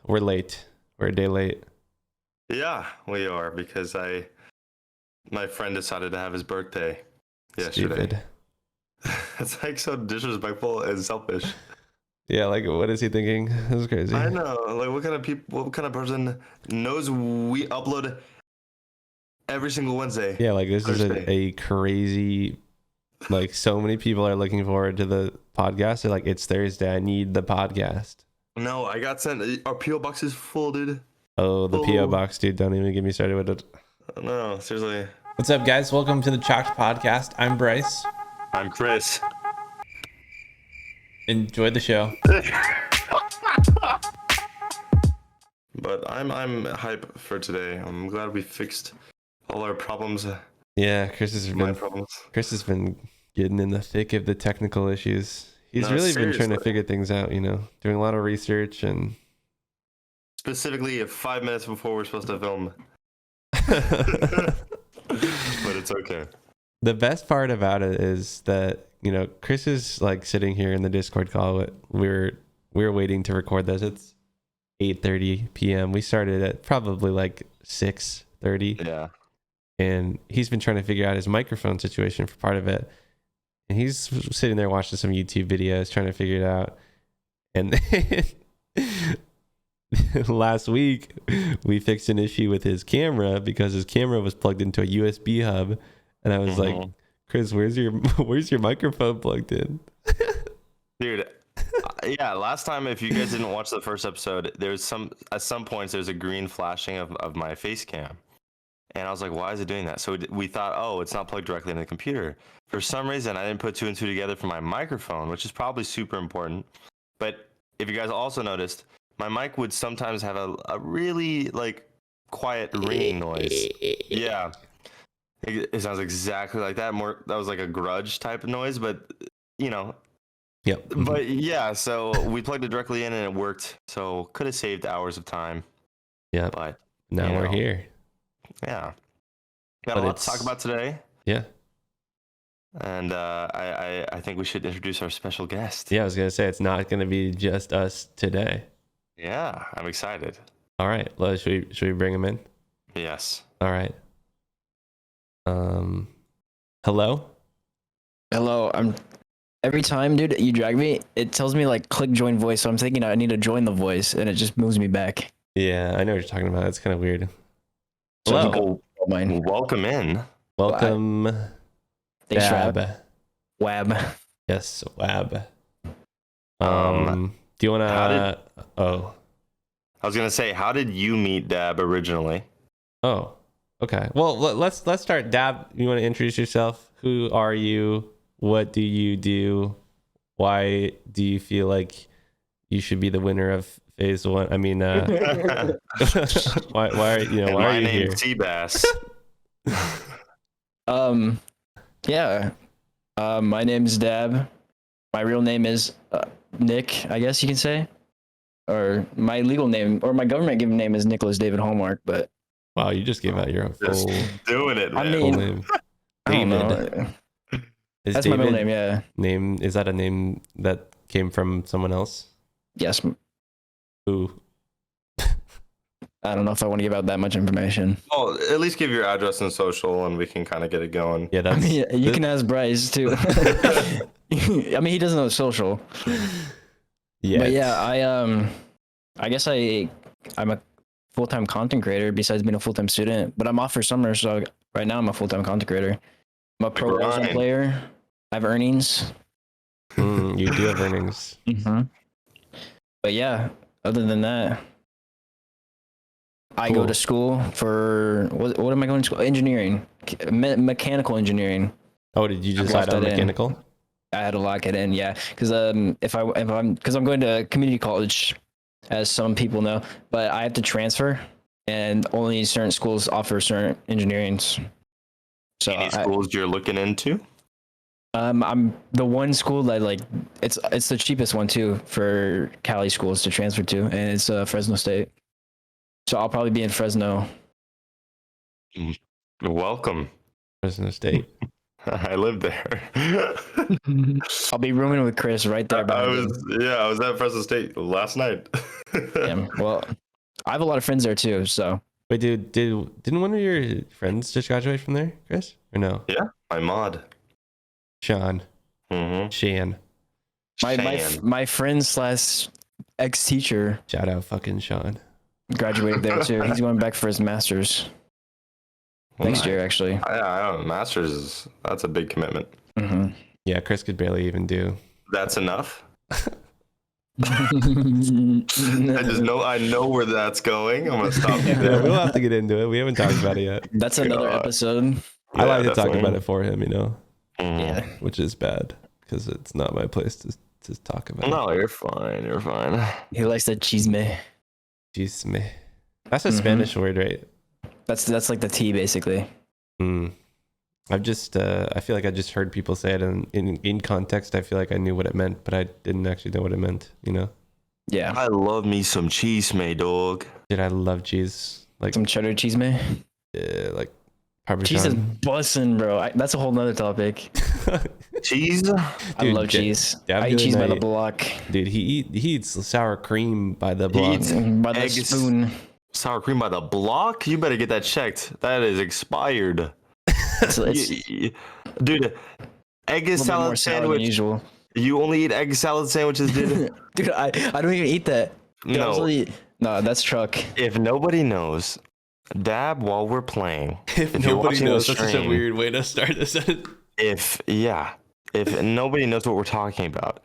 we're late. We're a day late. Yeah, we are because my friend decided to have his birthday yesterday. Stupid. It's like so disrespectful and selfish. Yeah, like what is he thinking? This is crazy. I know. Like what kind of person knows we upload every single Wednesday? Yeah, like this Thursday. is a crazy, like so many people are looking forward to the podcast. They're like, it's Thursday. I need the podcast. No, I got sent. Our PO box is full, dude. Oh, the PO box, dude. Don't even get me started with it. No, seriously. What's up, guys? Welcome to the Chalked Podcast. I'm Bryce. I'm Chris. Enjoy the show. But I'm hype for today. I'm glad we fixed all our problems. Yeah, Chris has been getting in the thick of the technical issues. He's really been trying to figure things out, doing a lot of research and specifically 5 minutes before we're supposed to film. But it's okay. The best part about it is that, Chris is like sitting here in the Discord call. We're waiting to record this. It's 8:30 p.m. We started at probably like 6:30. Yeah. And he's been trying to figure out his microphone situation for part of it. And he's sitting there watching some YouTube videos, trying to figure it out. And then last week, we fixed an issue with his camera because his camera was plugged into a USB hub. And I was like, Chris, where's your microphone plugged in? Dude, yeah, last time, if you guys didn't watch the first episode, at some points, there's a green flashing of my face cam. And I was like, why is it doing that? So we thought, oh, it's not plugged directly into the computer. For some reason, I didn't put two and two together for my microphone, which is probably super important. But if you guys also noticed, my mic would sometimes have a really quiet ringing noise. Yeah. It sounds exactly like that. That was like a grudge type of noise, but Yep. But yeah, so we plugged it directly in and it worked. So could have saved hours of time. Yeah. But now we're here. Yeah. Got a lot to talk about today. Yeah. And I think we should introduce our special guest. Yeah, I was going to say, it's not going to be just us today. Yeah, I'm excited. All right. Should we bring him in? Yes. All right. Hello? Hello. Every time, dude, you drag me, it tells me click join voice. So I'm thinking I need to join the voice and it just moves me back. Yeah, I know what you're talking about. It's kind of weird. Hello. Welcome in. Welcome. Thanks for Dab. having Wab. Yes, Wab. Do you want to... I was going to say, how did you meet Dab originally? Oh, okay. Well, let's start. Dab, you want to introduce yourself? Who are you? What do you do? Why do you feel like you should be the winner of Faze1? I mean, why are you here? My name's Seabass. Yeah. My name's Dab. My real name is Nick, I guess you can say. Or my legal name, or my government given name is Nicholas David Hallmark, but... Wow, you just gave out your full... Just doing it, man. I mean, name. I don't know. That's David my middle name, yeah. Is that a name that came from someone else? Yes. Who? I don't know if I want to give out that much information. Well, at least give your address and social, and we can kind of get it going. Yeah, that's... You can ask Bryce, too. I mean, he doesn't know social. Yeah. But yeah, I guess I'm a full-time content creator besides being a full-time student, but I'm off for summer, so right now I'm a full-time content creator. I'm a pro Warzone player. I have earnings. You do have earnings. Mm-hmm. But yeah, other than that, I go to school for what am I going to school? Engineering, mechanical engineering. Oh, did you decide on mechanical? I had to lock it in, yeah, because I'm going to community college, as some people know, but I have to transfer, and only certain schools offer certain engineerings. So any schools you're looking into? I'm the one school that it's the cheapest one too for Cali schools to transfer to, and it's Fresno State. So I'll probably be in Fresno. Welcome. Fresno State. I live there. I'll be rooming with Chris right there. I Behind was at Fresno State last night. him. Well, I have a lot of friends there too. So Wait, dude, didn't one of your friends just graduate from there, Chris? Or no? Yeah, my mod. Sean. Mm-hmm. Shan. my friend slash ex teacher Shout out fucking Sean. graduated there too. He's going back for his master's next year, actually. I don't know. Masters that's a big commitment. Mm-hmm. Yeah, Chris could barely even do. That's enough. I know where that's going. I'm gonna stop you Yeah, there. we'll have to get into it. We haven't talked about it yet. That's another God. episode. I like to talk definitely. about it for him, you know, Mhm. Yeah. which is bad because it's not my place to talk about. No, you're fine. You're fine. He likes the chisme. Jeez, me. That's a Mhm. Spanish word, right? That's like the tea, basically. Hmm. I've just I feel like I just heard people say it, and in context, I feel like I knew what it meant, but I didn't actually know what it meant. You know? Yeah. I love me some cheese, may dog. Dude, I love cheese, like Some cheddar chisme. like Cheese is Parmesan. bussin', bro. That's a whole nother topic. Cheese? I Dude, love cheese. Dab I the eat cheese other by the night- block, Dude, he eats sour cream by the block. eats- by the Eggs. spoon. Sour cream by the block? You better get that checked. That is expired. It's a Dude, egg little bit more salad sour than sandwich. usual. You only eat egg salad sandwiches, dude? Dude, I don't even eat that. Dude, I was No. only- no, that's truck. If nobody knows, dab while we're playing. If If you're nobody watching the knows, that's such a stream- weird way to start this. If nobody knows what we're talking about,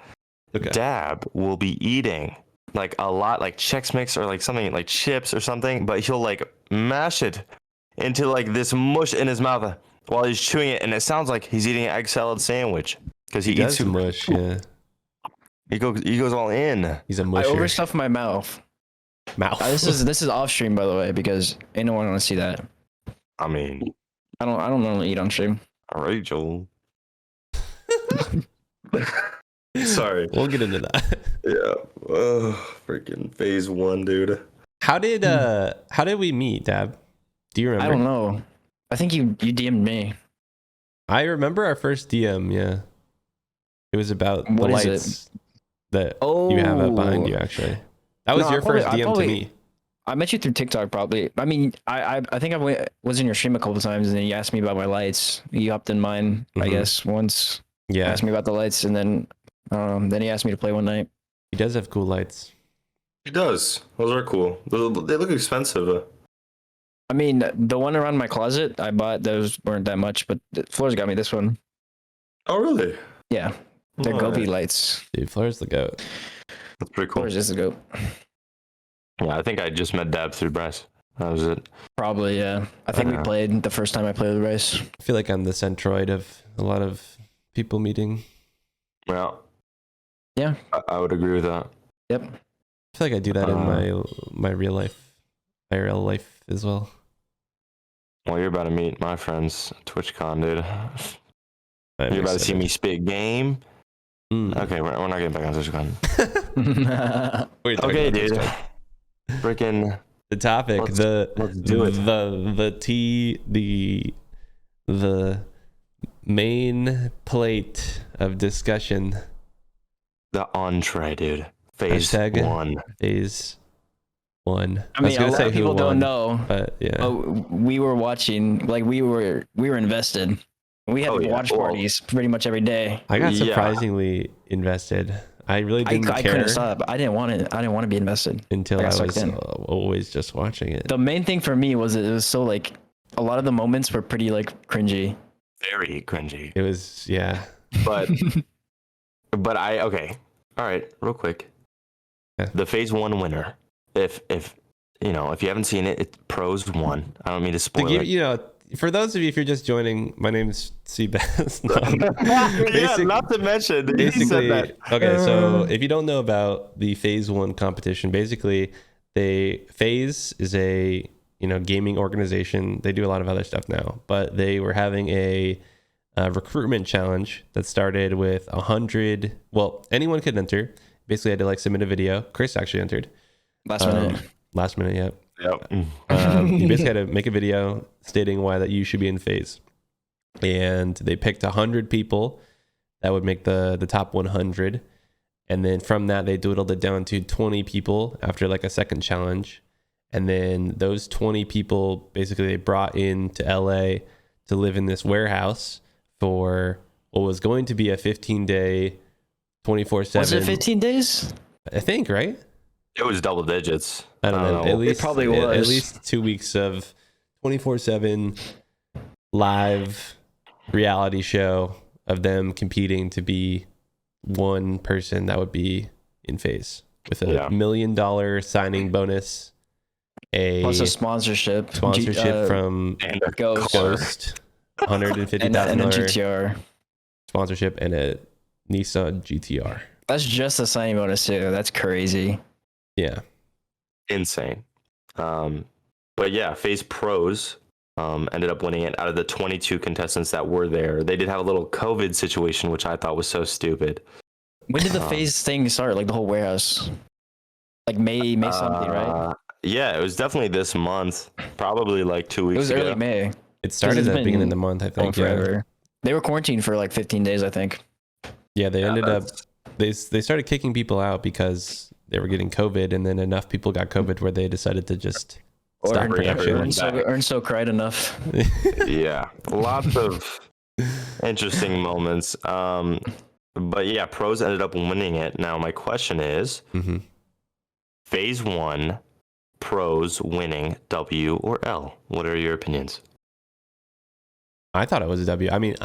Okay. Dab will be eating like a lot, like Chex Mix or like something like chips or something, but he'll like mash it into like this mush in his mouth while he's chewing it, and it sounds like he's eating an egg salad sandwich because he, He eats does mush, yeah. He goes all in. He's a I musher. overstuffed my mouth. Mouth. This is off stream, by the way, because ain't no one want to see that. I mean, I don't normally eat on stream. Rachel. Sorry. We'll get into that. Yeah. Oh, freaking Faze1, dude. How did we meet, Dab? Do you remember? I don't know. I think you DM'd me. I remember our first DM, yeah. It was about What the is it? lights that you have up behind you, actually. That was No, your first DM to me. I met you through TikTok, probably. I mean, I think was in your stream a couple times, and then you asked me about my lights. You hopped in mine, I Mhm. guess, once. Yeah, Asked me about the lights, and then he asked me to play one night. he does have cool lights. He does. Those are cool. They look expensive. I mean, the one around my closet I bought, those weren't that much, but Floor's got me this one. Oh, really? Yeah, they're Oh, Gobi lights. Dude, Flair's the goat. That's pretty cool. Floor's is the goat. Yeah, I think I just met Dab through Bryce. That was it. Probably, yeah. I think we Uh-huh. played the first time I played with Bryce. I feel like I'm the centroid of a lot of people meeting. Yeah. Yeah. I would agree with that. Yep. I feel like I do that in my real life, IRL life as well. Well, you're about to meet my friends, TwitchCon, dude. I'm You're about to see excited. me spit game. Mm. Okay, we're not getting back on TwitchCon. We're talking Okay, about this dude. guy. Freaking. The topic, Let's the do main plate of discussion. The entree, dude. Phase Hashtag 1. Phase 1. I mean, a lot of people don't know, but yeah. but we were watching, like we were invested. We had Oh, yeah. watch Well- parties pretty much every day. I got Yeah. surprisingly invested. I really I didn't care couldn't stop. I didn't want it. I didn't want to be invested. until I I got was sucked in. always just watching it. The main thing for me was it was so like a lot of the moments were pretty like cringy. Very cringy. It was, yeah. But okay. All right, real quick. Yeah. The Phase 1 winner. If you haven't seen it, it's Pros 1. I don't mean to To spoil give, it. for those of you, if you're just joining, my name's Seabass. Yeah, not to mention, he said Basically, that. okay, so if you don't know about the Phase 1 competition, basically, Phase is a gaming organization. They do a lot of other stuff now, but they were having a recruitment challenge that started with 100. Well, anyone could enter. Basically, I had to like submit a video. Chris actually entered. Last minute. Last minute, yeah. Yep. You basically had to make a video stating why that you should be in Phase. and they picked 100 people that would make the top 100. And then from that, they dwindled it down to 20 people after like a second challenge. And then those 20 people, basically they brought into LA to live in this warehouse for what was going to be a 15-day, 24/7. Was it 15 days? I think, right? It was double digits. I don't know. At least, it probably was. At least 2 weeks of 24/7 live reality show of them competing to be one person that would be in Faze with a $1 million signing bonus, plus a sponsorship from Ghost, $150,000 and a GTR sponsorship, and a Nissan GTR. That's just a signing bonus too. That's crazy. Yeah, insane. But yeah, Faze Pros ended up winning it. Out of the 22 contestants that were there, they did have a little COVID situation, which I thought was so stupid. When did the Faze thing start? Like the whole warehouse? Like May something, right? Yeah, it was definitely this month. Probably like 2 weeks ago. It was early May. it started at the beginning of the month, I think. Forever. They were quarantined for like 15 days, I think. Yeah, they ended up. They started kicking people out because they were getting COVID, and then enough people got COVID where they decided to just stop production. Earn so cried enough. Yeah, lots of interesting moments. But yeah, Pros ended up winning it. Now my question is, Faze1 Pros winning, W or L? What are your opinions? I thought it was a W. I mean,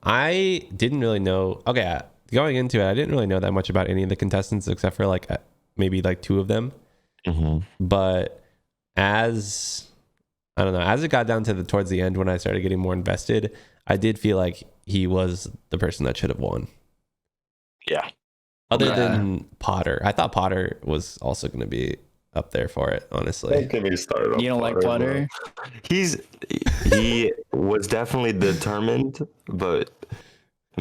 I didn't really know. Okay, going into it, I didn't really know that much about any of the contestants except for like maybe like 2 of them. But as it got down to towards the end when I started getting more invested, I did feel like he was the person that should have won. Yeah. Other than Potter, I thought Potter was also going to be up there for it. Honestly, Don't get me started. You don't like Potter? He was definitely determined, but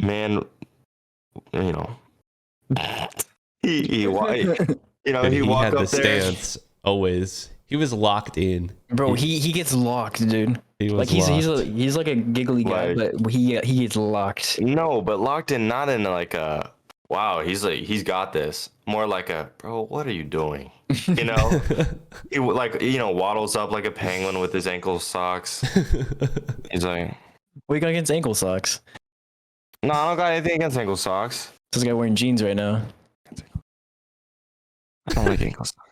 man, you know, he walked had up the there. stance always. He was locked in. Bro, he gets locked, dude. He was like he's like a giggly guy, but he gets locked. No, but locked in, not in like a wow. He's got this. More like a bro. What are you doing? You know, he waddles up like a penguin with his ankle socks. He's like, what you got against ankle socks? No, I don't got anything against ankle socks. This guy wearing jeans right now. I don't like ankle socks.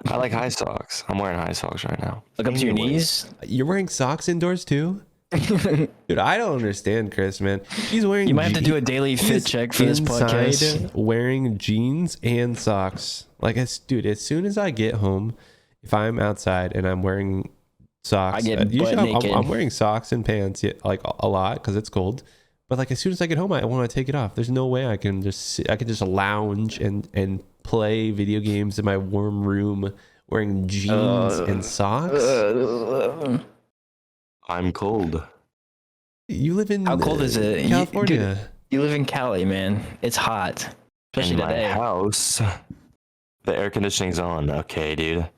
I like high socks. I'm wearing high socks right now. Look up to your knees. You're wearing socks indoors too? Dude, I don't understand Chris, man. He's wearing. You might have to do a daily fit check for this podcast. Wearing jeans and socks. Like, as soon as I get home, if I'm outside and I'm wearing socks, I get butt naked. I'm wearing socks and pants like a lot because it's cold. But like as soon as I get home, I want to take it off. There's no way I can just lounge and play video games in my warm room wearing jeans and socks. I'm cold. You live in how cold is it? California. You live in Cali, man. It's hot, especially in today. My house, the air conditioning's on. Okay, dude.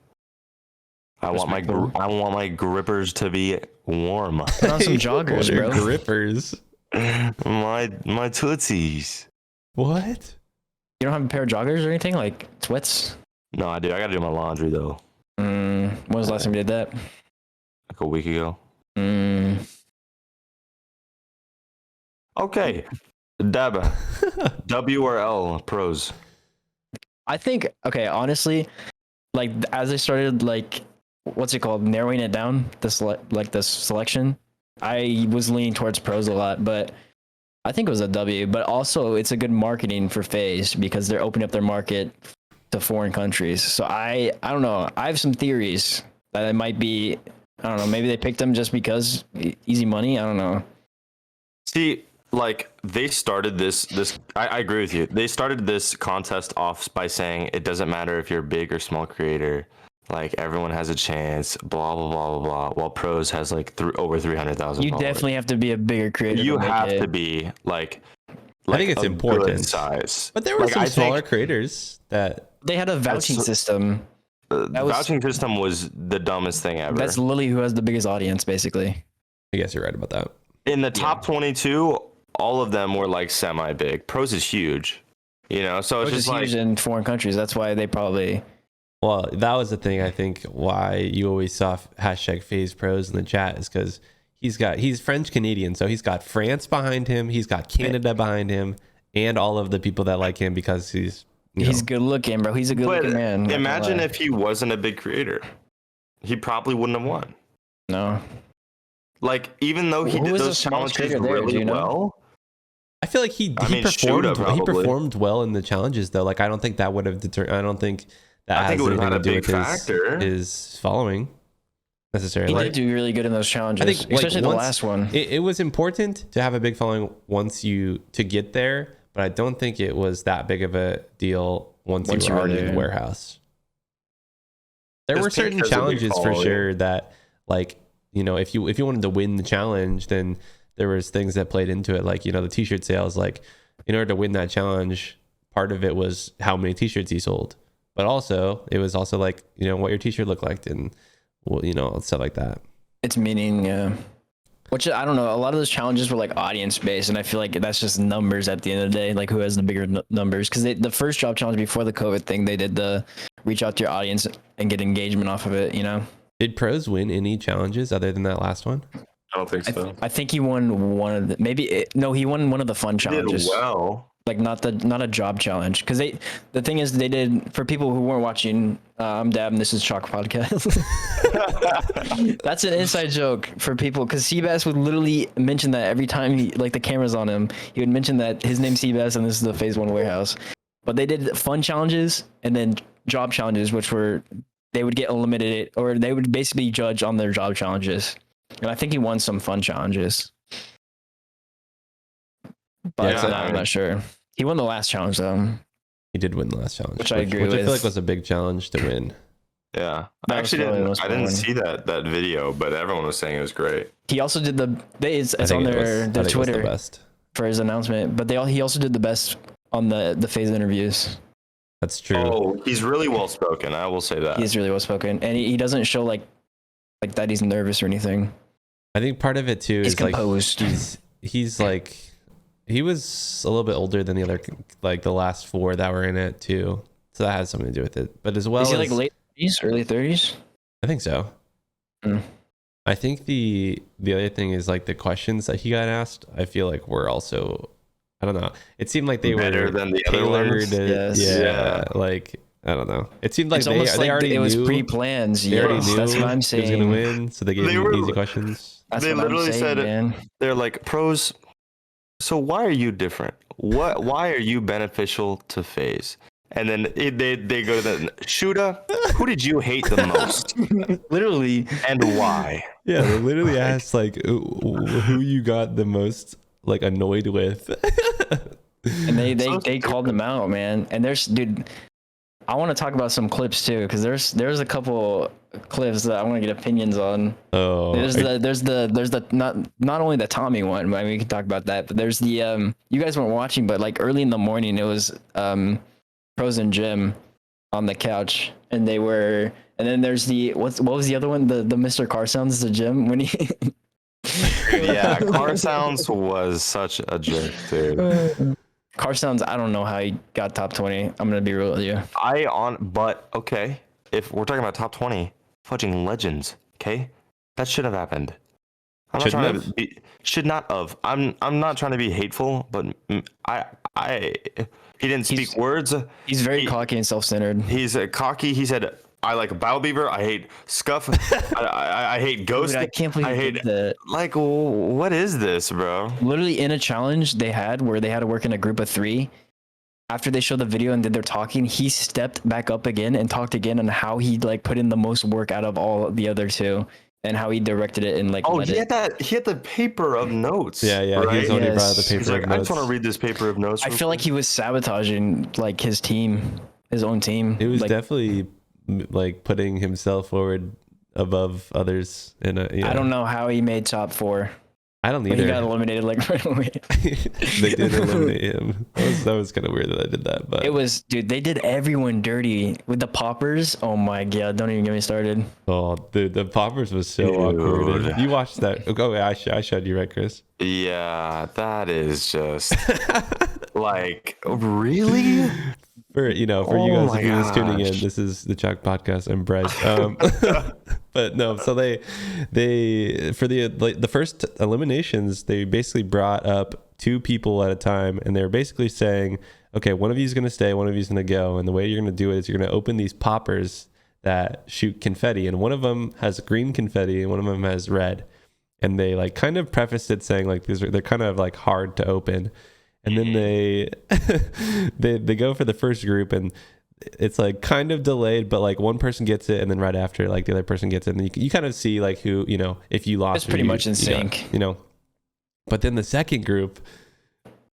I want my grippers to be warm. Put on some joggers, bro. Grippers. My tootsies. What? You don't have a pair of joggers or anything like sweats? No, I do. I gotta do my laundry though. When was the last time you did that? Like a week ago. Okay, Deb. W or L Pros? I think honestly, like as I started narrowing it down, this selection, I was leaning towards Pros a lot, but I think it was a W. But also, it's a good marketing for Faze because they're opening up their market to foreign countries. So I don't know. I have some theories that it might be. I don't know. Maybe they picked them just because easy money. I don't know. See, like they started this. I agree with you. They started this contest off by saying it doesn't matter if you're a big or small creator. Like everyone has a chance. Blah blah blah blah blah. While Pros has like over 300,000. You definitely have to be a bigger creator. You have to be like I think it's important size. But there were some smaller creators that they had a vouching system. Vouching system was the dumbest thing ever. That's Lily who has the biggest audience, basically. I guess you're right about that. in the top 22, all of them were like semi big. Pros is huge, you know. So it's Which just is like huge in foreign countries. That's why they probably. Well, that was the thing. I think why you always saw hashtag Faze Pros in the chat is because he's French Canadian, so he's got France behind him, he's got Canada behind him, and all of the people that like him because he's good looking, bro. He's a good looking man. not gonna imagine lie. if he wasn't a big creator, he probably wouldn't have won. No. Like even though he Who did was the those smallest challenges creator there, do really you know? well. I feel like he mean, performed Shuda he probably. performed well in the challenges though. Like I don't think that would have I don't think that I think has it would have anything had to a do big with factor. his following necessarily. He did do really good in those challenges, I think especially the once- last one. It was important to have a big following to get there, but I don't think it was that big of a deal once you were already in the there. warehouse. There were Just certain because of the challenges for following. sure that, like, you know, if you wanted to win the challenge, then there was things that played into it, like, you know, the t-shirt sales. Like, in order to win that challenge, part of it was how many t-shirts you sold, but also it was also like, you know, what your t-shirt looked like and, well, you know, stuff like that. It's meaning, yeah. Which I don't know. A lot of those challenges were like audience based, and I feel like that's just numbers at the end of the day. Like who has the bigger numbers? Because the first job challenge before the COVID thing, they did the reach out to your audience and get engagement off of it. You know. Did pros win any challenges other than that last one? I don't think so. I think he won one of the no, he won one of the fun He did challenges. well. Like not a job challenge, because the thing is they did, for people who weren't watching, I'm Dab and this is Chalk Podcast. That's an inside joke for people, because Seabass would literally mention that every time the camera's on him, he would mention that his name's Seabass and this is the Faze1 Warehouse. But they did fun challenges and then job challenges, which were they would get eliminated, or they would basically judge on their job challenges. And I think he won some fun challenges. But Yeah, I'm not sure. He won the last challenge though. He did win the last challenge, Which I agree which I feel with. like was a big challenge to win. Yeah, That I was actually probably the didn't. most I didn't fun. see that video, but everyone was saying it was great. He also did it's I on think their I think it was the Twitter best. for his announcement. But he also did the best on the Faze interviews. That's true. Oh, he's really well spoken. I will say that. He's really well spoken, and he doesn't show like that he's nervous or anything. I think part of it too He's is like composed. he's like he was a little bit older than the other, like the last four that were in it too, so that has something to do with it. But as well Is he as like late 30s, early 30s? I think so. Mm. I think the other thing is like the questions that he got asked. I feel like were also, I don't know. It seemed like they Better were than the other ones? Yes. Yeah, like I don't know. It seemed like It's almost they like already it was knew. pre-planned. They already knew That's what I'm he was saying. gonna win, so they gave They him were- easy questions. That's They what literally I'm saying, said it. man. They're like, pros. So why are you different? Why are you beneficial to Faze? And then they go to the Shuda. Who did you hate the most, Literally. and why? Yeah, they literally asked like who you got the most like annoyed with. And they So called them out, man. And dude, I want to talk about some clips too, because there's a couple clips that I want to get opinions on. Oh, There's the not only the Tommy one, but I mean, we can talk about that. But there's the you guys weren't watching, but like early in the morning, it was Pros and Jim on the couch, and they were. And then there's what was the other one? The Mr. Car Sounds, the Jim when he. Yeah, Car Sounds was such a jerk, dude. Car Sounds, I don't know how he got top 20. I'm gonna be real with you. But okay, if we're talking about top 20, fudging legends, okay, that should have happened. I'm not Shouldn't trying to be, should not have. I'm not trying to be hateful, but he didn't speak words. He's very cocky and self-centered. He's cocky. He said, "I like Battle Beaver. I hate Scuff. I hate Ghost. Dude, I can't believe I he hate did that. like what is this, bro?" Literally in a challenge they had where they had to work in a group of 3. After they showed the video and did their talking, he stepped back up again and talked again on how he like put in the most work out of all the other 2, and how he directed it and like. Oh, led he it. had the paper of notes. yeah. right? He was only Yes. brought out the paper He's like, of I notes. just want to read this paper of notes. I real feel like quick." he was sabotaging like his team, his own team. It was like, definitely like putting himself forward above others in a. Yeah. I don't know how he made top 4. I don't But either. he got eliminated like right away. They did eliminate him. That was kind of weird that I did that, but It was, dude. They did everyone dirty with the poppers. Oh my god! Don't even get me started. oh, dude, the poppers was so awkward. Dude. You watched that? Oh, yeah, I showed you, right, Chris? Yeah, that is just like really. For you know, for Oh you guys my if you're just tuning in, gosh. this is the Chalk Podcast. I'm Bryce. But no, so they for the first eliminations, they basically brought up 2 people at a time, and they were basically saying, okay, one of you is going to stay, one of you is going to go, and the way you're going to do it is you're going to open these poppers that shoot confetti, and one of them has green confetti and one of them has red, and they like kind of prefaced it saying like they're kind of like hard to open. And then they go for the first group, and it's like kind of delayed, but like one person gets it, and then right after, like the other person gets it, and you kind of see like who, you know, if you lost. It's pretty much in sync. You know. But then the second group,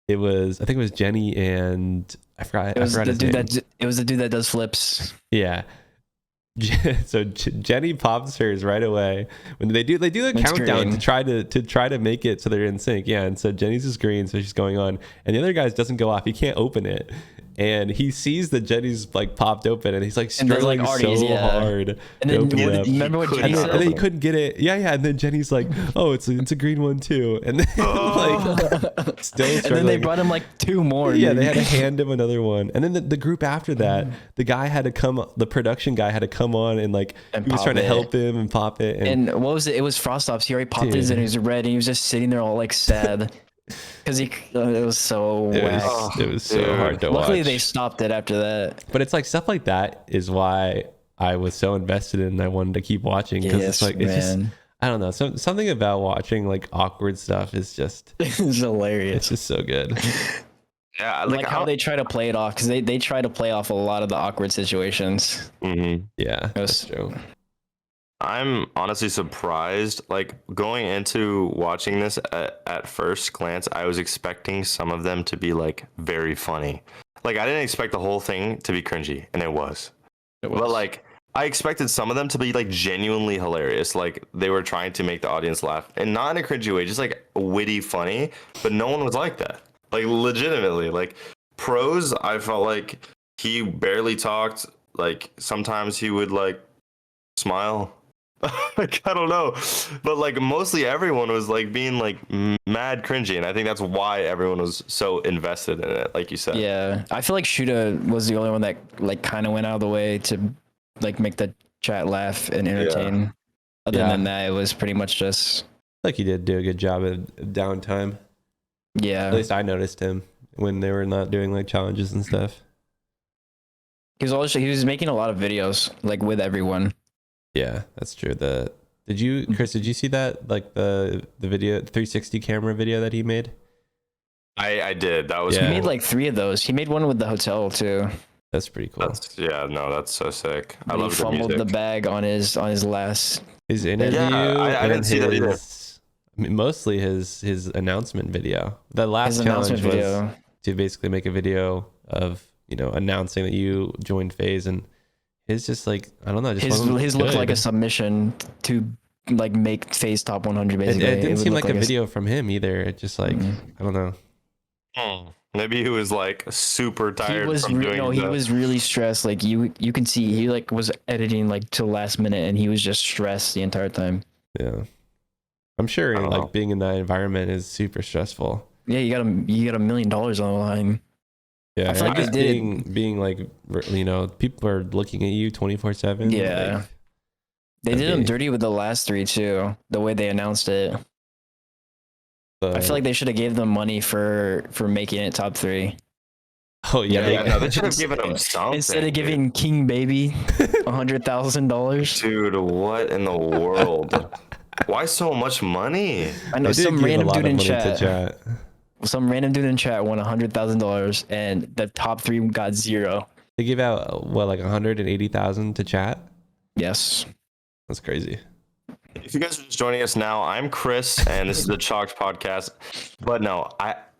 I think it was Jenny and I forgot. It was I forgot the his dude name. it was the dude that does flips. Yeah. So Jenny pops hers right away when they do the It's countdown green. to try to make it so they're in sync. Yeah, and so Jenny's is green, so she's going on, and the other guy's doesn't go off. He can't open it, and he sees that Jenny's like popped open, and he's like And there's, struggling like, Artie's, so yeah. hard And to then open it up. remember what Jenny And said? then he couldn't get it. Yeah. And then Jenny's like, "Oh, it's a green one too." And then like still struggling. And then they brought him like 2 more. Yeah, dude. they had to hand him another one, and then the group after that, the production guy had to come on and like And he was pop trying to it. help him and pop it. And what was it? It was Frostops. He already popped Dude. his and he was red, and he was just sitting there all like sad because it was so whack. It was so Dude. hard to Luckily, watch. they stopped it after that. But it's like stuff like that is why I was so invested in and I wanted to keep watching because it's Yes, like it's just man. I don't know, something about watching like awkward stuff is just It's it's hilarious. just so good. Yeah, Like how they try to play it off, because they try to play off a lot of the awkward situations. Mhm. Yeah, Yes. that's true. I'm honestly surprised. Like going into watching this at first glance, I was expecting some of them to be like very funny. Like I didn't expect the whole thing to be cringy, and it was. But like I expected some of them to be like genuinely hilarious. Like they were trying to make the audience laugh, and not in a cringy way, just like witty, funny. But no one was like that. Like legitimately, like Pros, I felt like he barely talked. Like sometimes he would like smile. Like I don't know, but like mostly everyone was like being like mad cringy, and I think that's why everyone was so invested in it, like you said. Yeah, I feel like Shuda was the only one that like kind of went out of the way to like make the chat laugh and entertain. Other Yeah. than that, it was pretty much just Like he did do a good job of downtime. At yeah. least I noticed him when they were not doing like challenges and stuff. He was making a lot of videos like with everyone. Yeah, that's true. Chris, did you see that? Like the video, 360 camera video that he made? I did. That was Yeah. He made like 3 of those. He made one with the hotel too. That's pretty cool. That's so sick. I He love the fumbled music. the bag on his last. His interview, I and didn't see that either. I mean, mostly his announcement video. The last His challenge announcement was video. to basically make a video of, you know, announcing that you joined Faze, and his just like, I don't know, just His looked like a good. submission to like make Faze top 100 It basically. didn't would seem look like a video from him either. It just like, I don't know. Maybe he was like super He tired was from doing he the- was really stressed. Like you can see he like was editing like till last minute, and he was just stressed the entire time. Yeah, I'm sure I don't like know. being in that environment is super stressful. Yeah, you got $1 million on the line. Yeah, I feel and like just they did- being like, you know, people are looking at you 24/7. Yeah. like, They did him Okay. dirty with the last 3 too. The way they announced it, I feel like they should have gave them money for making it top 3 oh yeah, Yeah, no, they should have given him something. instead of giving King Baby $100,000. Dude, what in the world? Why so much money? I know they did some give a random lot dude of in money to chat. chat. Some random dude in chat won $100,000, and the top 3 got 0. They gave out what, like 180,000 to chat. Yes. That's crazy. If you guys are just joining us now, I'm Chris, and this is the Chalked Podcast. But no,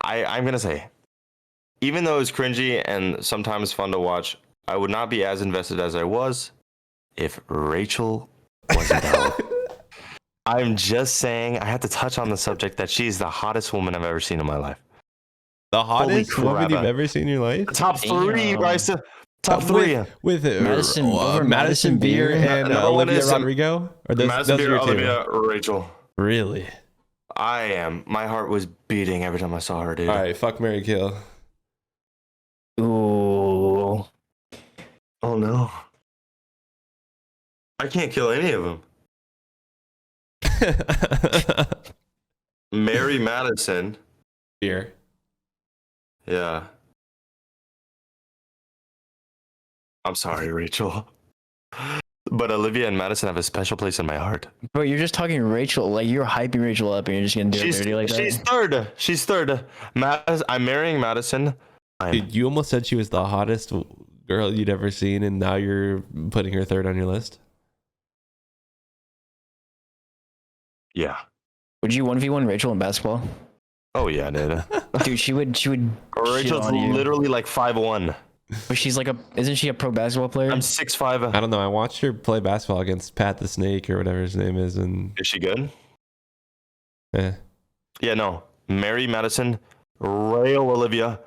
I'm gonna say, even though it's cringy and sometimes fun to watch, I would not be as invested as I was if Rachel wasn't out. I'm just saying I have to touch on the subject that she's the hottest woman I've ever seen in my life. The hottest Holy woman you've crap. ever seen in your life? Top three, Damn. Bryce. Top three. With Madison- over Madison Madison Beer Beer? and Number one Olivia is, Rodrigo? Or Madison those are Beer, your two? Olivia, Rachel. Really? I am. My heart was beating every time I saw her, dude. All right, fuck, marry, kill. Ooh. Oh no. I can't kill any of them. Mary Madison. Beer. Yeah. I'm sorry, Rachel. But Olivia and Madison have a special place in my heart. Bro, you're just talking Rachel. Like, you're hyping Rachel up and you're just gonna do it dirty like that. She's third. I'm marrying Madison. Dude, you almost said she was the hottest girl you'd ever seen, and now you're putting her third on your list? Yeah. Would you 1v1 Rachel in basketball? Oh yeah, dude. Dude, she would shit Rachel's on you. literally like 5'1". But she's like isn't she a pro basketball player? I'm 6'5". I don't know. I watched her play basketball against Pat the Snake or whatever his name is, and Is she good? eh. Yeah, no. Marry Madison, rail Olivia,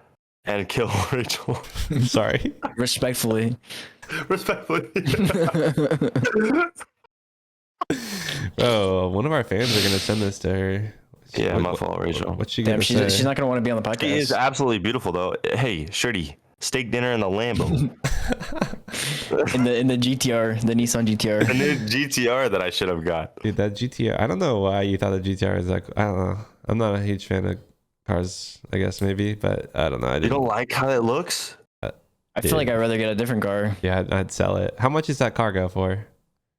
and kill Rachel. I'm sorry. Respectfully. Respectfully. Oh, one of our fans are gonna send this to her. Yeah, my fault, Rachel. What's she Damn, gonna say? she's not gonna want to be on the podcast. She is absolutely beautiful, though. Hey, Shirty, steak dinner in the Lambo. in the GTR, the Nissan GTR. The new GTR that I should have got. Dude, that GTR. I don't know why you thought the GTR is like. I don't know. I'm not a huge fan of cars. I guess maybe, but I don't know. I You didn't. don't like how it looks? I feel like I'd rather get a different car. Yeah, I'd sell it. How much does that car go for?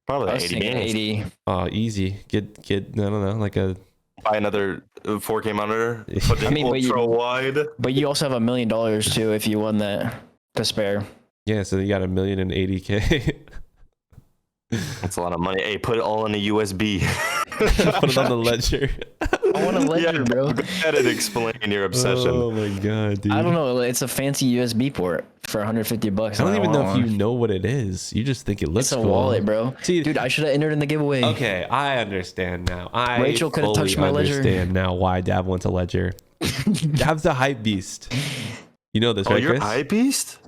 Probably I like was 80 thinking bands. 80. Oh, easy. Get. I don't know, like a. Buy another 4K monitor. Put the I mean, but you- ultra wide. But you also have $1 million too if you won that to spare. Yeah, so you got $1,080,000. That's a lot of money. Hey, put it all in a USB. Put it on the ledger. I want a ledger, bro. Go ahead and explain your obsession. Oh my god, dude. I don't know. It's a fancy USB port for $150. I don't even know if you want one. know what it is. You just think it looks It's a cool. wallet, bro. See, Dude, I should have entered in the giveaway. okay, I understand now. I Rachel could have fully touched my ledger. understand now why Dab wants a ledger. Dab's a hype beast. You know this, Oh, right, you're a Chris? hype beast?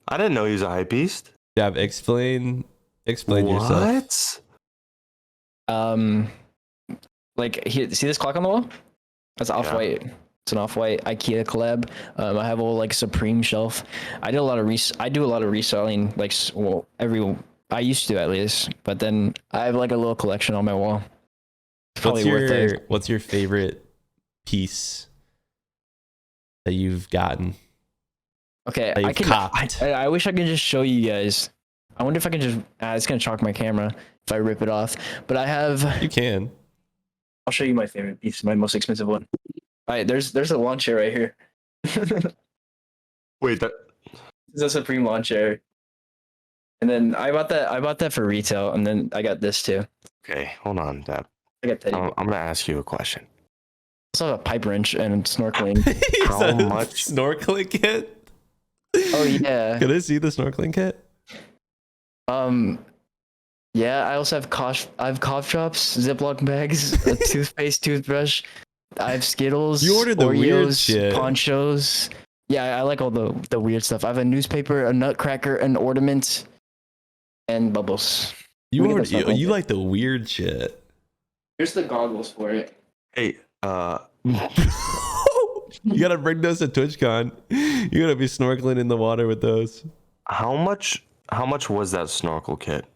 I didn't know he was a hype beast. Dab, explain yourself. What? Like here, see this clock on the wall? That's off-white. It's an off-white IKEA collab. I have a little like Supreme shelf. I do a lot of reselling. Like, well, I used to at least, but then I have like a little collection on my wall. It's probably worth it. What's your favorite piece that you've gotten? Okay, that I you've can. copped? I wish I could just show you guys. I wonder if I can just. It's gonna chalk my camera if I rip it off. But I have. You can. I'll show you my favorite piece, my most expensive one. All right, there's a lawn chair right here. Wait, that. This is a Supreme lawn chair. And then I bought that for retail, and then I got this too. Okay, hold on, Dad. I got that. I'm gonna ask you a question. I also have a pipe wrench and snorkeling. How much? Snorkeling kit? Oh yeah. Can I see the snorkeling kit? Yeah, I also have cough drops, Ziploc bags, a toothpaste, toothbrush. I have Skittles. You ordered the weird Oreos, shit. Ponchos. Yeah, I like all the weird stuff. I have a newspaper, a nutcracker, an ornament, and bubbles. You Look at the snorkeling you kit. like the weird shit. Here's the goggles for it. Hey, You gotta bring those to TwitchCon. You gotta be snorkeling in the water with those. how much was that snorkel kit?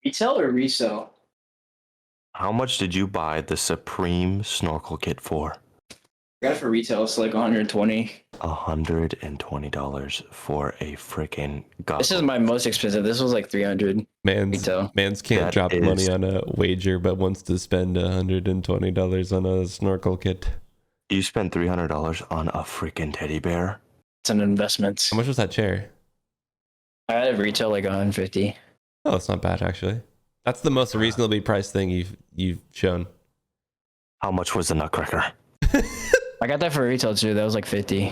Retail or resell? How much did you buy the Supreme snorkel kit for? I got it for retail. It's like 120. $120 for a freaking goggle. This is my most expensive. This was like 300. Retail. Man's can't That drop is- money on a wager, but wants to spend $120 on a snorkel kit. You spent $300 on a freaking teddy bear? It's an investment. How much was that chair? I had it retail like 150. Oh, it's not bad actually. That's the most reasonably priced thing you've shown. How much was the nutcracker? I got that for retail too. That was like 50.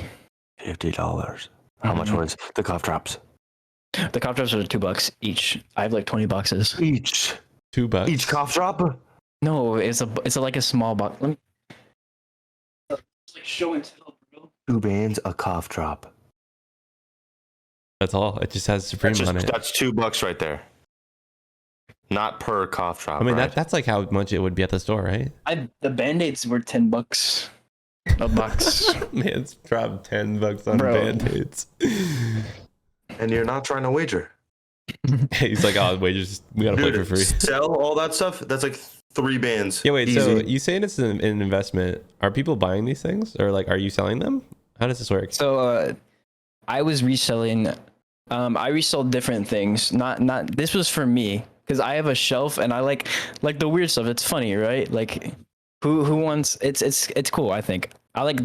$50. How much Mhm. was the cough drops? The cough drops are $2 each. I have like 20 boxes. Each. $2 Each cough drop? No, it's like a small box. Let me. It's like show and tell, bro. 2 bands, a cough drop. That's all. It just has Supreme on it. That's $2 right there. Not per cough drop. I mean, right? that's like how much it would be at the store, right? The Band-Aids were $10 a box. Man's dropped $10 on Bro. Band-Aids. And you're not trying to wager. He's like, oh, wait, we gotta play for free. Sell all that stuff. That's like 3 bands. Yeah, wait. Easy. So you saying it's an investment? Are people buying these things, or like, are you selling them? How does this work? So I was reselling. I resold different things. Not. This was for me because I have a shelf and I like the weird stuff. It's funny, right? Like, who wants? It's cool. I think I like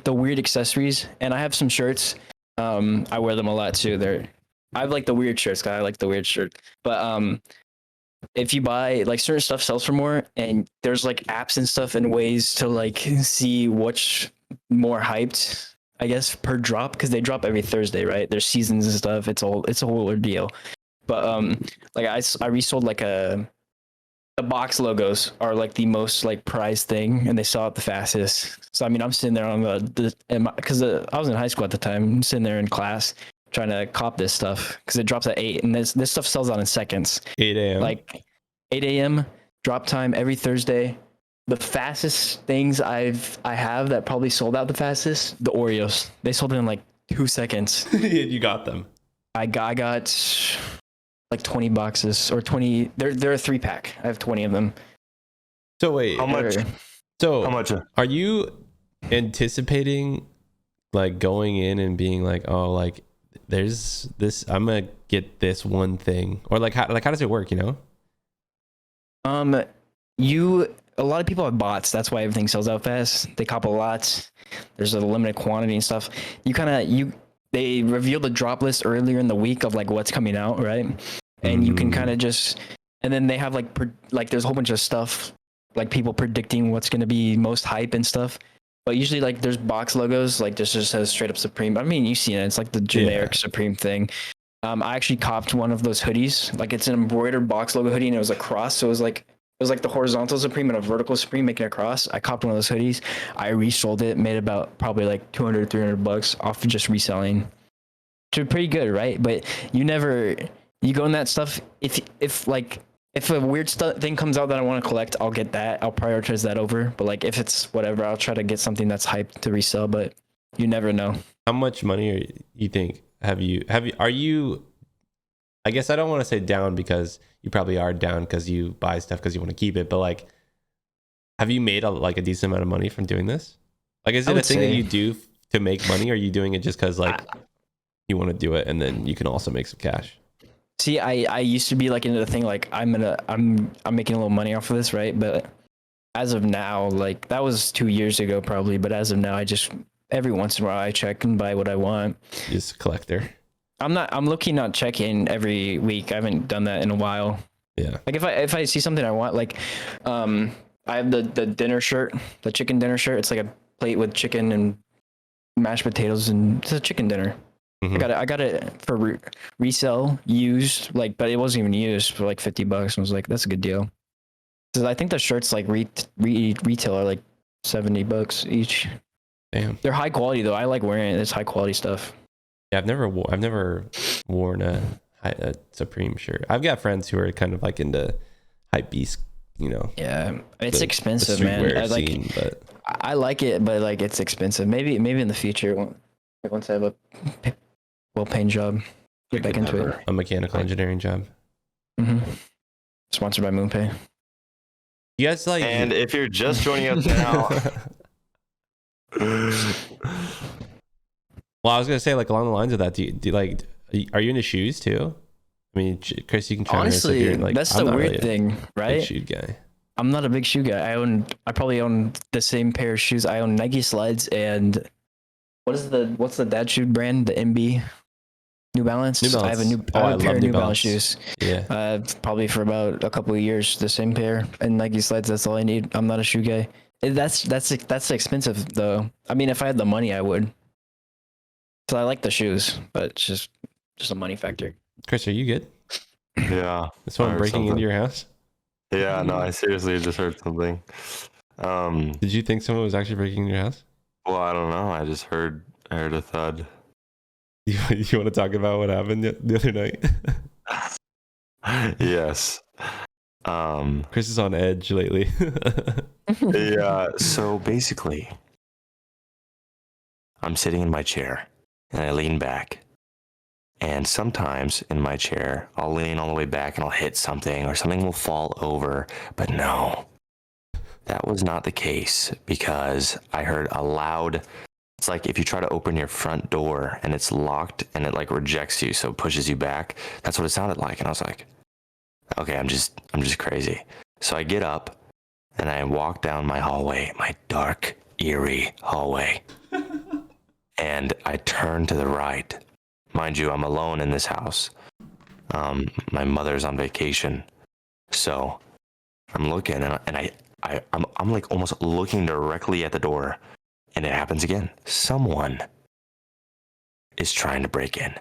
the weird accessories, and I have some shirts. I wear them a lot too. I have like the weird shirts. 'Cause I like the weird shirt. But if you buy like certain stuff sells for more, and there's like apps and stuff and ways to like see which more hyped, I guess, per drop, because they drop every Thursday, right? There's seasons and stuff. It's a whole ordeal. But like I resold like the box logos are like the most like prized thing, and they sell out the fastest. So I mean, I'm sitting there on because I was in high school at the time. I'm sitting there in class trying to cop this stuff because it drops at 8, and this stuff sells out in seconds. 8 a.m. Like 8 a.m. drop time every Thursday. The fastest things I have that probably sold out the fastest, the Oreos. They sold in like 2 seconds. You got them. I got like 20 boxes or 20. They're a 3-pack. I have 20 of them. So wait, How much? So How much? are you anticipating like going in and being like, oh, like there's this, I'm gonna get this one thing, or like how does it work? You know? A lot of people have bots. That's why everything sells out fast. They cop a lot. There's a limited quantity and stuff. They reveal the drop list earlier in the week of like what's coming out, right? And you can kind of and then they have like there's a whole bunch of stuff, like people predicting what's going to be most hype and stuff. But usually like there's box logos, like this just says straight up Supreme. I mean, you've seen it. It's like the generic Supreme thing. I actually copped one of those hoodies. Like it's an embroidered box logo hoodie, and it was a cross. So it was like the horizontal Supreme and a vertical Supreme making a cross. I copped one of those hoodies. I resold it, made about probably like $200-$300 off of just reselling. Which is pretty good, right? But you go in that stuff. If a weird thing comes out that I want to collect, I'll get that. I'll prioritize that over. But like if it's whatever, I'll try to get something that's hyped to resell. But you never know. How much money you think are you? I guess I don't want to say down, because you probably are down because you buy stuff because you want to keep it. But like, have you made a decent amount of money from doing this? Like, is it a thing that you do to make money, or are you doing it just because like you want to do it and then you can also make some cash? See, I used to be like into the thing like I'm making a little money off of this, right? But as of now, like that was 2 years ago probably. But as of now, I just every once in a while I check and buy what I want. Just a collector. I'm looking not checking every week. I haven't done that in a while. Yeah. Like if I see something I want, like I have the dinner shirt, the chicken dinner shirt. It's like a plate with chicken and mashed potatoes, and it's a chicken dinner. Mm-hmm. I got it for resale used, like, but it wasn't even used for like $50. I was like, that's a good deal. So I think the shirts like retail are like $70 each. Damn. They're high quality though. I like wearing it. It's high quality stuff. Yeah, I've never worn a Supreme shirt. I've got friends who are kind of like into hype beast, you know. Yeah, it's expensive, the man. I I like it, but like it's expensive. Maybe in the future, once I have a well-paying job, get back into it. A mechanical engineering job. Sponsored by MoonPay. You guys like? And if you're just joining us now. Well, I was gonna say, like, along the lines of that, do you like? Are you into shoes too? I mean, Chris, you can try. Honestly, that's the weird thing, right? Big shoe guy. I'm not a big shoe guy. I probably own the same pair of shoes. I own Nike slides and what's the dad shoe brand? The MB. New Balance. I have a pair of New Balance shoes. Yeah. Probably for about a couple of years, the same pair, and Nike slides. That's all I need. I'm not a shoe guy. That's expensive though. I mean, if I had the money, I would. So I like the shoes, but it's just a money factor. Chris, are you good? Yeah. Is someone breaking into your house? Yeah, no, I seriously just heard something. Did you think someone was actually breaking your house? Well, I don't know. I just heard a thud. You want to talk about what happened the other night? Yes. Chris is on edge lately. Yeah. So basically, I'm sitting in my chair and I lean back. And sometimes in my chair, I'll lean all the way back and I'll hit something or something will fall over. But no, that was not the case because I heard a loud. It's like if you try to open your front door and it's locked and it like rejects you, so it pushes you back. That's what it sounded like. And I was like, okay, I'm just crazy. So I get up and I walk down my hallway, my dark, eerie hallway. And I turn to the right. Mind you, I'm alone in this house. My mother's on vacation. So I'm looking and I'm like almost looking directly at the door. And it happens again. Someone is trying to break in.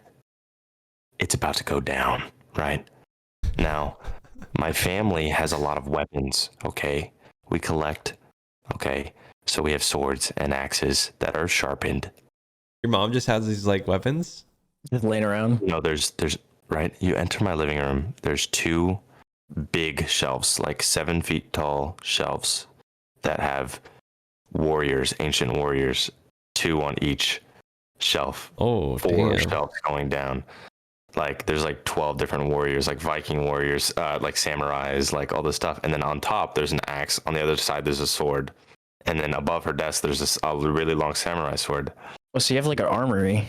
It's about to go down, right? Now, my family has a lot of weapons, okay? We collect, okay? So we have swords and axes that are sharpened. Your mom just has these like weapons? Just laying around. You know, there's right? You enter my living room, there's two big shelves, like 7 feet tall shelves that have warriors, ancient warriors, 2 on each shelf. Oh, 4 damn. shelves going down. Like there's like 12 different warriors, like Viking warriors, like samurais, like all this stuff. And then on top there's an axe. On the other side there's a sword. And then above her desk there's a really long samurai sword. Oh, so you have like an armory.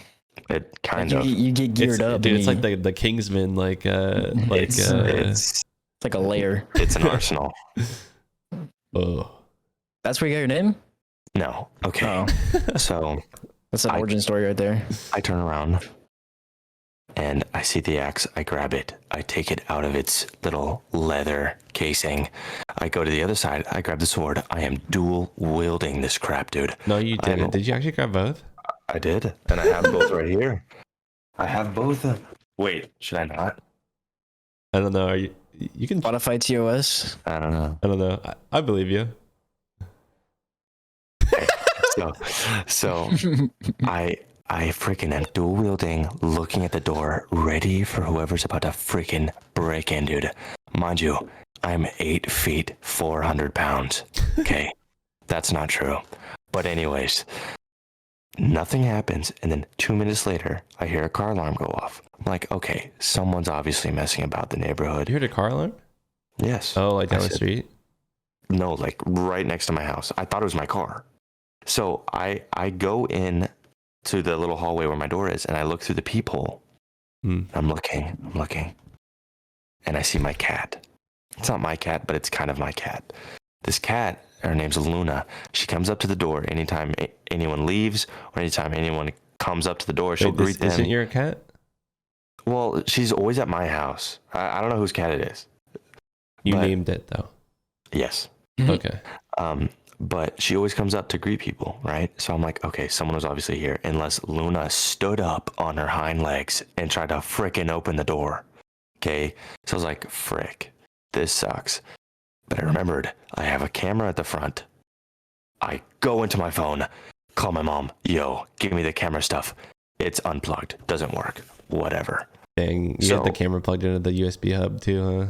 It kind Like, of. you get geared up. Dude, and it's like the Kingsman, like It's like a layer. it's an arsenal. oh. That's where you got your name? No. Okay. Oh, So that's an origin story right there. I turn around and I see the axe. I grab it. I take it out of its little leather casing. I go to the other side. I grab the sword. I am dual wielding this crap, dude. No, you didn't. Did you actually grab both? I did. And I have both right here. I have both. Wait, should I not? I don't know. Are you can. Spotify TOS. I don't know. I don't know. I believe you. So I freaking am dual wielding, looking at the door, ready for whoever's about to freaking break in, dude. Mind you, I'm 8 feet, 400 pounds. Okay, that's not true. But anyways, nothing happens, and then 2 minutes later, I hear a car alarm go off. I'm like, okay, someone's obviously messing about the neighborhood. You heard a car alarm? Yes. Oh, like down I the said- street? No, like right next to my house. I thought it was my car. So I go in to the little hallway where my door is, and I look through the peephole. Hmm. I'm looking, and I see my cat. It's not my cat, but it's kind of my cat. This cat, her name's Luna. She comes up to the door anytime anyone leaves or anytime anyone comes up to the door. She'll Wait, greet them. Isn't your cat? Well, she's always at my house. I don't know whose cat it is. You But- named it though. Yes. Okay. But she always comes up to greet people, right? So I'm like, okay, someone was obviously here, unless Luna stood up on her hind legs and tried to frickin' open the door. Okay, so I was like, frick, this sucks. But I remembered I have a camera at the front. I go into my phone, call my mom, yo, give me the camera stuff. It's unplugged, doesn't work, whatever. Dang, you had the camera plugged into the USB hub too,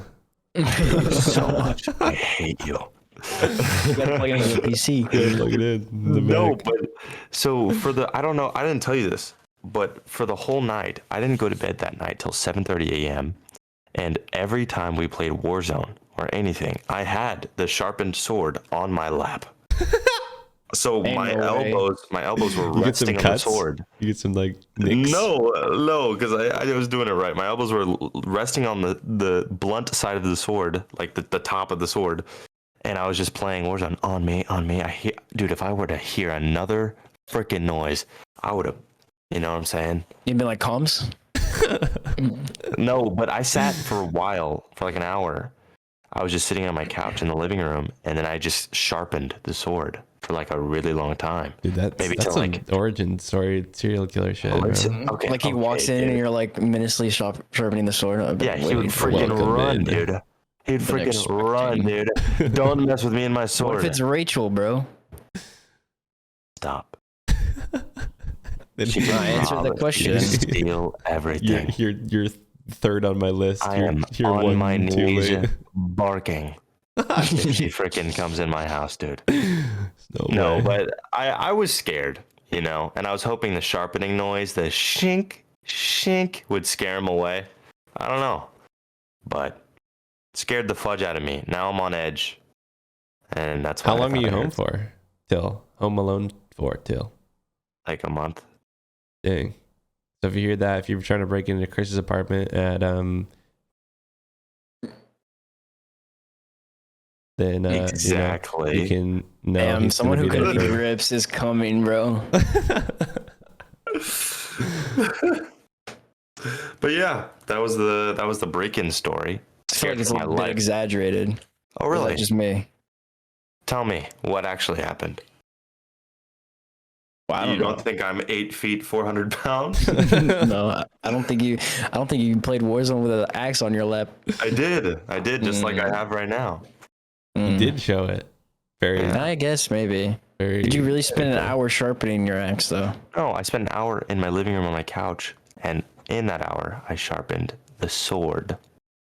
huh? So much. I hate you. You gotta plug it in your PC. Yeah, plug it in. The No, back. but so for the I don't know, I didn't tell you this, but for the whole night, I didn't go to bed that night till 7:30 a.m. And every time we played Warzone or anything, I had the sharpened sword on my lap. So Ain't my no way. elbows were You get some resting on the cuts? sword. You get some like nicks? No, because I was doing it right. My elbows were resting on the blunt side of the sword, like the top of the sword. And I was just playing Warzone on me. Dude, if I were to hear another freaking noise, I would have, you know what I'm saying? You've been like comms? No, but I sat for a while, for like an hour. I was just sitting on my couch in the living room, and then I just sharpened the sword for like a really long time. Dude, that's Maybe some till, like- origin story, serial killer shit. Oh, bro. it's- Okay, Like he walks in dude. and you're like menacingly sharpening the sword. I've been Yeah, he waiting would for freaking Welcome run, in. dude. He'd Been freaking run, dude. Don't mess with me and my What sword. if it's Rachel, bro? Stop. Then She can answer the rob it. She can question. steal everything. you're third on my list. I you're am you're on one my too knees late. barking if she freaking comes in my house, dude. No way. But I was scared, and I was hoping the sharpening noise, the shink, shink, would scare him away. I don't know. But it scared the fudge out of me. Now I'm on edge. And that's why How I long are thought you I home heard for? Till home alone for till. like a month. Dang. So if you hear that, if you're trying to break into Chris's apartment at then Exactly. you can know. Damn, he's someone gonna who be could there be for- Rips is coming, bro. But yeah, that was the break-in story. I feel like it's a my little bit life. exaggerated. Oh Or is really? that just me? Tell me what actually happened. Well, I You don't don't think I'm 8 feet, 400 pounds? know. No, I don't think you played Warzone with an axe on your lap. I did, just like I have right now. You did show it. Very, Yeah. I guess maybe. very. Did you really spend an hour sharpening your axe though? No, I spent an hour in my living room on my couch, and in that hour, I sharpened the sword.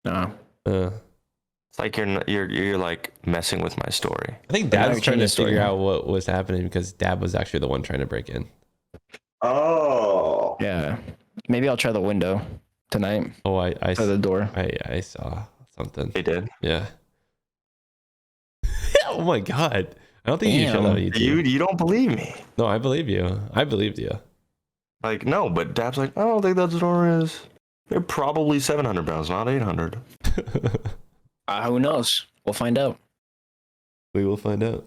No. It's like you're like messing with my story. I think But now Dad was you're trying to changing the story, figure huh? out what was happening because Dad was actually the one trying to break in. Oh. Yeah. Maybe I'll try the window tonight. Oh, I Or the door. I saw something. They did. Yeah. Oh my God. I don't think you should show that on Damn. YouTube. You don't believe me. No, I believe you. I believed you. Like, no, but Dab's like, I don't think that door is. They're probably 700 pounds, not 800. Who knows? We'll find out. We will find out.